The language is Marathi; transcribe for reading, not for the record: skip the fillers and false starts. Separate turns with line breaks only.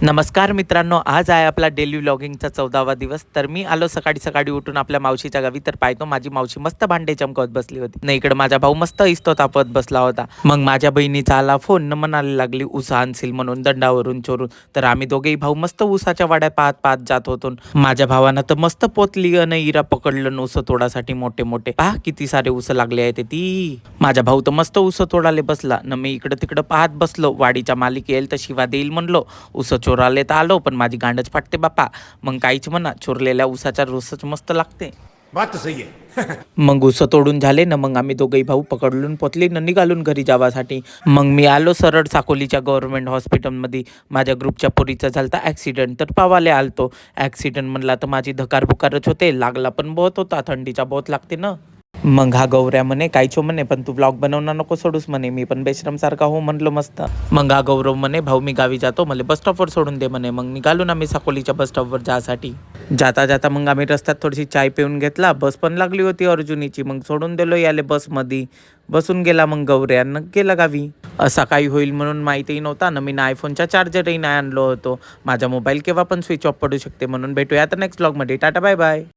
नमस्कार मित्रांनो, आज आहे आपला डेली व्लॉगिंगचा 14वा दिवस. तर मी आलो सकाळी सकाळी उठून आपल्या मावशीच्या गावी. तर पाहतो माझी मावशी मस्त भांडे चमकवत बसली होती ना, इकडे माझा भाऊ मस्त इस्तो तापत बसला होता. मग माझ्या बहिणीचा आला फोन, न म्हणायला लागली उसा आणशील म्हणून दंडावरून चोरून. तर आम्ही दोघेही भाऊ मस्त उसाच्या वाड्या पाहत पाहत जात होतो. माझ्या भावानं तर मस्त पोतली अन इरा पकडलं उस तोडासाठी मोठे मोठे. पहा किती सारे उस लागले आहेत ती. माझा भाऊ तर मस्त उस तोडाले बसला न, मी इकडं तिकडं पाहत बसलो. वाडीच्या मालिक येईल तर शिवा देईल म्हणलो. उस चोराले तर आलो, पण माझी गांडच फाटते बापा. मग काहीच म्हणा, चोरलेल्या उसाचा रसच मस्त लागते.
बात तो सही है.
मग उस तोडून झाले ना, मग आम्ही दोघेही भाऊ पकडून पोतली न निघालून घरी जावासाठी. मग मी आलो सरळ साकोलीच्या गव्हर्नमेंट हॉस्पिटलमध्ये. माझ्या ग्रुपच्या पोरीचा झालता ॲक्सिडेंट, तर पावाले आलतो. ॲक्सिडेंट म्हणला तर माझी धकार बुकारच होते, लागला पण बहुत होता, थंडीचा बहुत लागते ना. मग हा गौऱ्या म्हणे कायचो म्हणे, पण तू ब्लॉग बनवणार नको सोडूस म्हणे. मी पण बेशरम सारखा हो म्हणलो मस्त. मग हा गौरव म्हणे भाऊ मी गावी जातो, मला बस स्टॉपवर सोडून दे म्हणे. मग निघालो आम्ही साकोलीच्या बस स्टॉपवर जासाठी. जाता जाता मग आम्ही रस्त्यात थोडीशी चाय पिऊन घेतला. बस पण लागली होती अर्जुनीची. मग सोडून दिलो याले बसमध्ये. बसून गेला मग गौऱ्या न गेला गावी. असा काही होईल म्हणून माहितीही नव्हता ना. मी ना आयफोनचा चार्जरही नाही आणलो होतो. माझा मोबाईल केव्हा पण स्विच ऑफ पडू शकते म्हणून. भेटूया आता नेक्स्ट ब्लॉगमध्ये. Tata bye bye.